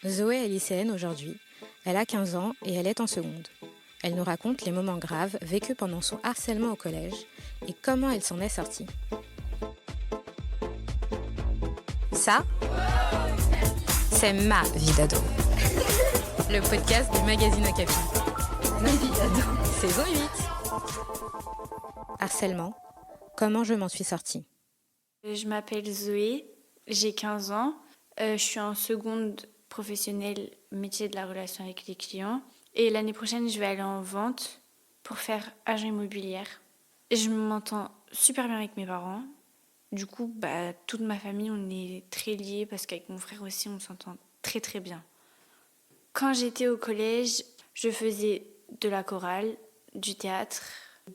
Zoé est lycéenne aujourd'hui, elle a 15 ans et elle est en seconde. Elle nous raconte les moments graves vécus pendant son harcèlement au collège et comment elle s'en est sortie. Ça, c'est ma vie d'ado. Le podcast du magazine Okapi. Ma vie d'ado. Saison 8. Harcèlement, comment je m'en suis sortie. Je m'appelle Zoé, j'ai 15 ans. Je suis en seconde professionnelle métier de la relation avec les clients. Et l'année prochaine, je vais aller en vente pour faire agent immobilière. Et je m'entends super bien avec mes parents. Du coup, toute ma famille, on est très liés parce qu'avec mon frère aussi, on s'entend très très bien. Quand j'étais au collège, je faisais de la chorale, du théâtre,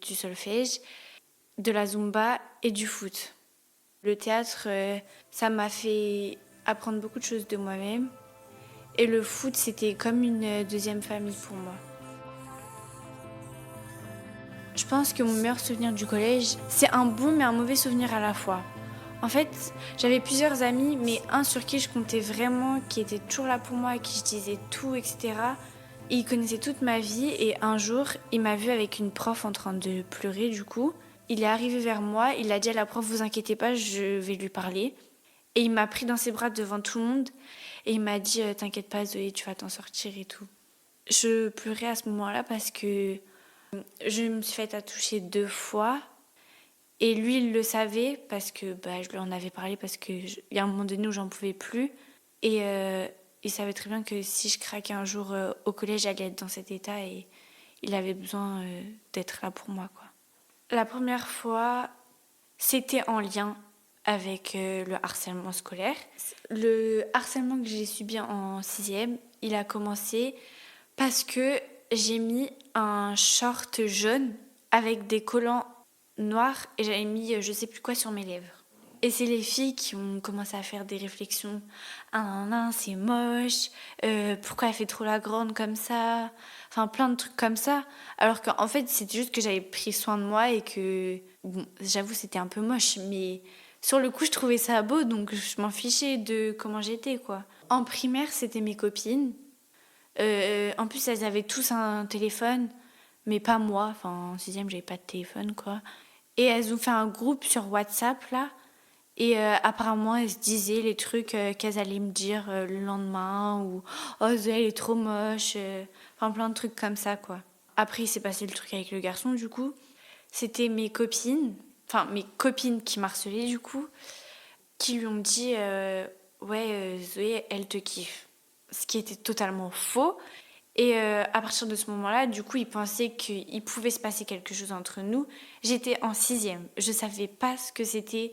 du solfège, de la zumba et du foot. Le théâtre, ça m'a fait apprendre beaucoup de choses de moi-même. Et le foot, c'était comme une deuxième famille pour moi. Je pense que mon meilleur souvenir du collège, c'est un bon mais un mauvais souvenir à la fois. En fait, j'avais plusieurs amis, mais un sur qui je comptais vraiment, qui était toujours là pour moi, à qui je disais tout, etc. Et il connaissait toute ma vie et un jour, il m'a vu avec une prof en train de pleurer du coup. Il est arrivé vers moi, il a dit à la prof, vous inquiétez pas, je vais lui parler. Et il m'a pris dans ses bras devant tout le monde et il m'a dit, t'inquiète pas Zoé, tu vas t'en sortir et tout. Je pleurais à ce moment-là parce que je me suis fait toucher 2 fois. Et lui, il le savait parce que je lui en avais parlé parce qu'il y a un moment donné où j'en pouvais plus. Et il savait très bien que si je craquais un jour au collège, j'allais être dans cet état et il avait besoin d'être là pour moi, quoi. La première fois, c'était en lien avec le harcèlement scolaire. Le harcèlement que j'ai subi en 6e, il a commencé parce que j'ai mis un short jaune avec des collants noirs et j'avais mis je sais plus quoi sur mes lèvres. Et c'est les filles qui ont commencé à faire des réflexions. Ah non, non, c'est moche. Pourquoi elle fait trop la grande comme ça? Enfin, plein de trucs comme ça. Alors qu'en fait, c'était juste que j'avais pris soin de moi et que, bon, j'avoue, c'était un peu moche. Mais sur le coup, je trouvais ça beau, donc je m'en fichais de comment j'étais, quoi. En primaire, c'était mes copines. En plus, elles avaient tous un téléphone, mais pas moi. Enfin, en 6e, j'avais pas de téléphone, quoi. Et elles ont fait un groupe sur WhatsApp, là. Et apparemment, elles se disaient les trucs qu'elles allaient me dire le lendemain. Ou « Oh, Zoé, elle est trop moche. » Enfin, plein de trucs comme ça, quoi. Après, il s'est passé le truc avec le garçon, du coup. C'était mes copines qui m'harcelaient, du coup, qui lui ont dit ouais, Zoé, elle te kiffe. Ce qui était totalement faux. Et à partir de ce moment-là, du coup, il pensait qu'il pouvait se passer quelque chose entre nous. J'étais en 6e. Je savais pas ce que c'était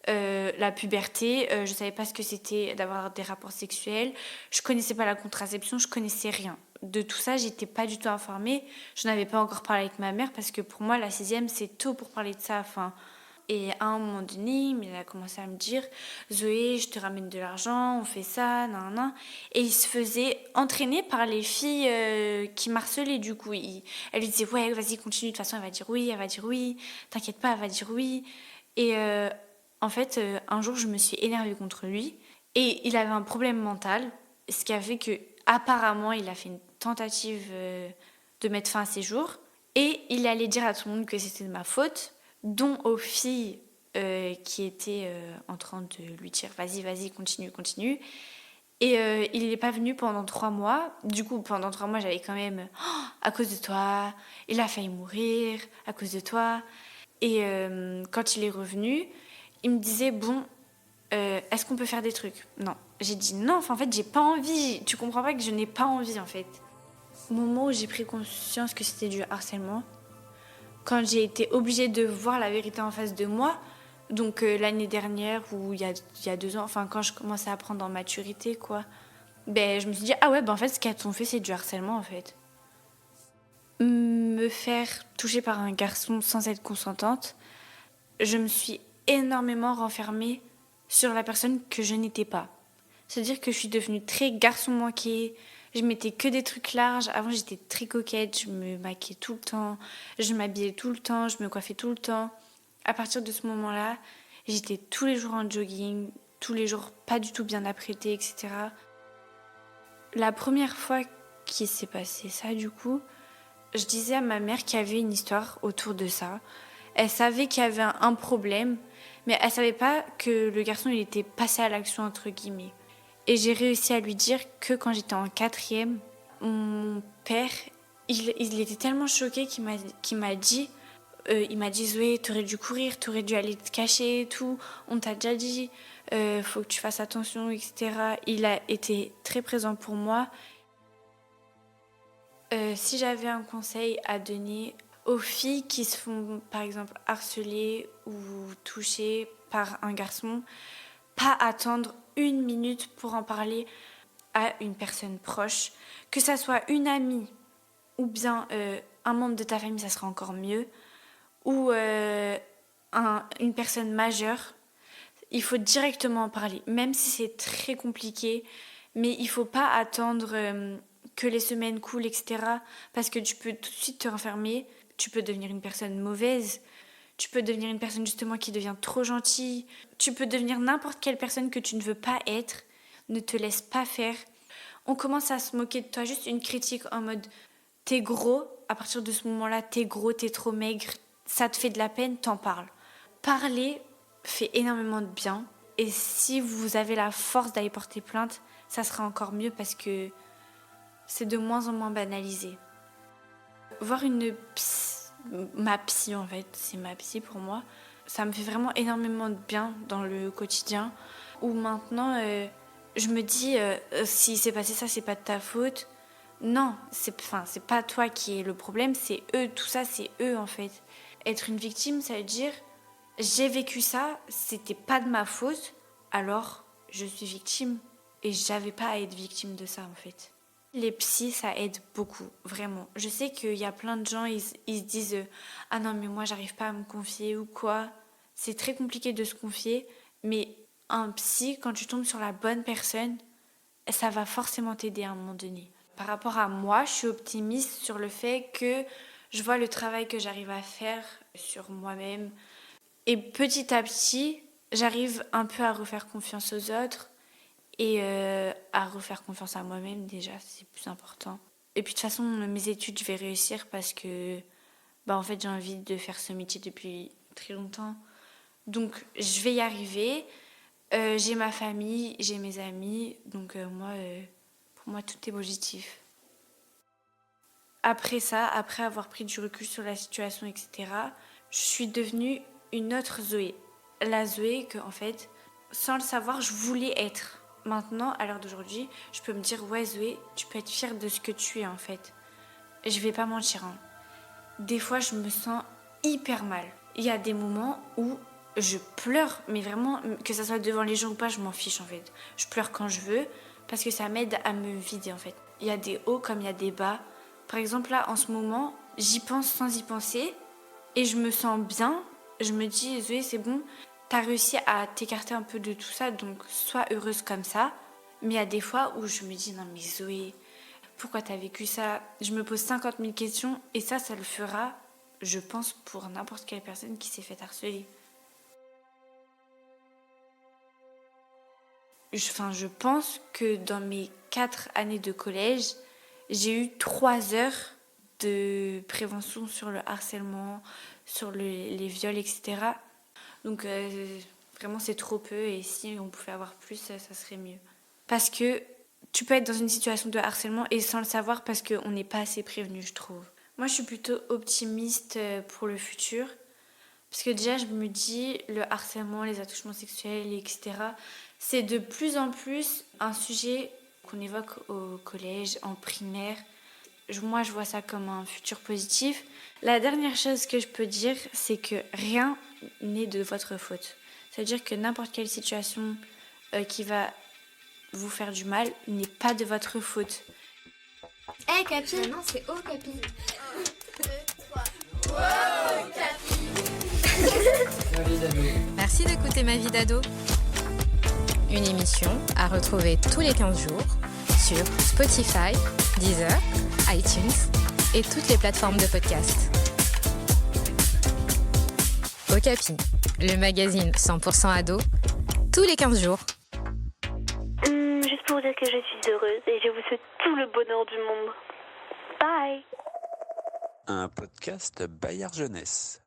la puberté. Je savais pas ce que c'était d'avoir des rapports sexuels. Je connaissais pas la contraception. Je connaissais rien. De tout ça, j'étais pas du tout informée. Je n'avais pas encore parlé avec ma mère parce que pour moi, la 6e, c'est tôt pour parler de ça. Enfin, et à un moment donné, il a commencé à me dire Zoé, je te ramène de l'argent, on fait ça, nan, nan. Et il se faisait entraîner par les filles qui m'harcelaient du coup. Elle lui disait ouais, vas-y, continue, de toute façon, elle va dire oui, t'inquiète pas, elle va dire oui. Et en fait, un jour, je me suis énervée contre lui et il avait un problème mental, ce qui a fait que apparemment, il a fait une tentative de mettre fin à ses jours et il allait dire à tout le monde que c'était de ma faute, dont aux filles qui étaient en train de lui dire vas-y, continue. Et il n'est pas venu pendant 3 mois. Du coup, pendant 3 mois, j'avais quand même à cause de toi, il a failli mourir, à cause de toi. Et quand il est revenu, il me disait bon, est-ce qu'on peut faire des trucs? Non. J'ai dit non, en fait, j'ai pas envie. Tu comprends pas que je n'ai pas envie, en fait. Au moment où j'ai pris conscience que c'était du harcèlement, quand j'ai été obligée de voir la vérité en face de moi, donc l'année dernière ou il y a 2 ans, enfin quand je commençais à prendre en maturité, quoi, je me suis dit, ah ouais, en fait, ce qu'elles t'ont fait, c'est du harcèlement, en fait. Me faire toucher par un garçon sans être consentante, je me suis énormément renfermée sur la personne que je n'étais pas. C'est-à-dire que je suis devenue très garçon manqué. Je mettais que des trucs larges. Avant, j'étais très coquette. Je me maquillais tout le temps. Je m'habillais tout le temps. Je me coiffais tout le temps. À partir de ce moment-là, j'étais tous les jours en jogging. Tous les jours pas du tout bien apprêtée, etc. La première fois qu'il s'est passé ça, du coup, je disais à ma mère qu'il y avait une histoire autour de ça. Elle savait qu'il y avait un problème, mais elle savait pas que le garçon il était passé à l'action entre guillemets. Et j'ai réussi à lui dire que quand j'étais en 4e, mon père, il était tellement choqué qu'il m'a dit Zoé, t'aurais dû courir, t'aurais dû aller te cacher et tout, on t'a déjà dit, faut que tu fasses attention, etc. Il a été très présent pour moi. Si j'avais un conseil à donner aux filles qui se font par exemple harceler ou toucher par un garçon, pas attendre 1 minute pour en parler à une personne proche, que ça soit une amie ou bien un membre de ta famille, ça sera encore mieux, ou une personne majeure. Il faut directement en parler, même si c'est très compliqué, mais il faut pas attendre que les semaines coulent, etc. Parce que tu peux tout de suite te renfermer, tu peux devenir une personne mauvaise, tu peux devenir une personne justement qui devient trop gentille, tu peux devenir n'importe quelle personne que tu ne veux pas être. Ne te laisse pas faire. On commence à se moquer de toi, juste une critique en mode t'es gros, à partir de ce moment-là, t'es gros, t'es trop maigre, ça te fait de la peine, t'en parles. Parler fait énormément de bien, et si vous avez la force d'aller porter plainte, ça sera encore mieux parce que c'est de moins en moins banalisé. Voir ma psy en fait, c'est ma psy pour moi, ça me fait vraiment énormément de bien dans le quotidien, où maintenant je me dis si c'est passé ça, c'est pas de ta faute. Non, c'est pas toi qui est le problème, c'est eux, tout ça c'est eux en fait. Être une victime, ça veut dire j'ai vécu ça, c'était pas de ma faute, alors je suis victime et j'avais pas à être victime de ça en fait. Les psys, ça aide beaucoup, vraiment. Je sais qu'il y a plein de gens, ils se disent ah non mais moi j'arrive pas à me confier ou quoi. C'est très compliqué de se confier, mais un psy, quand tu tombes sur la bonne personne, ça va forcément t'aider à un moment donné. Par rapport à moi, je suis optimiste sur le fait que je vois le travail que j'arrive à faire sur moi-même. Et petit à petit, j'arrive un peu à refaire confiance aux autres et à refaire confiance à moi-même déjà, c'est plus important. Et puis de toute façon, mes études, je vais réussir parce que en fait, j'ai envie de faire ce métier depuis très longtemps. Donc, je vais y arriver. J'ai ma famille, j'ai mes amis, donc pour moi, tout est positif. Après ça, après avoir pris du recul sur la situation, etc., je suis devenue une autre Zoé. La Zoé que, en fait, sans le savoir, je voulais être. Maintenant, à l'heure d'aujourd'hui, je peux me dire, ouais Zoé, tu peux être fière de ce que tu es, en fait. Je vais pas mentir, hein. Des fois, je me sens hyper mal. Il y a des moments où je pleure, mais vraiment, que ça soit devant les gens ou pas, je m'en fiche, en fait. Je pleure quand je veux, parce que ça m'aide à me vider, en fait. Il y a des hauts comme il y a des bas. Par exemple, là, en ce moment, j'y pense sans y penser, et je me sens bien. Je me dis, Zoé, c'est bon, t'as réussi à t'écarter un peu de tout ça, donc sois heureuse comme ça. Mais il y a des fois où je me dis, non mais Zoé, pourquoi t'as vécu ça ? Je me pose 50 000 questions, et ça le fera, je pense, pour n'importe quelle personne qui s'est fait harceler. Je pense que dans mes 4 années de collège, j'ai eu 3 heures de prévention sur le harcèlement, sur les viols, etc. Donc vraiment c'est trop peu, et si on pouvait avoir plus, ça serait mieux. Parce que tu peux être dans une situation de harcèlement et sans le savoir parce qu'on n'est pas assez prévenu, je trouve. Moi je suis plutôt optimiste pour le futur. Parce que déjà je me dis, le harcèlement, les attouchements sexuels, etc., c'est de plus en plus un sujet qu'on évoque au collège, en primaire. Moi, je vois ça comme un futur positif. La dernière chose que je peux dire, c'est que rien n'est de votre faute. C'est-à-dire que n'importe quelle situation qui va vous faire du mal n'est pas de votre faute. Hey Capi, non c'est oh Capi. 1, 2, 3. Wow, Capi. Merci d'écouter Ma vie d'ado. Une émission à retrouver tous les 15 jours sur Spotify, Deezer, iTunes et toutes les plateformes de podcast. Okapi, le magazine 100% ado, tous les 15 jours. Je juste pour dire que je suis heureuse et je vous souhaite tout le bonheur du monde. Bye. Un podcast Bayard Jeunesse.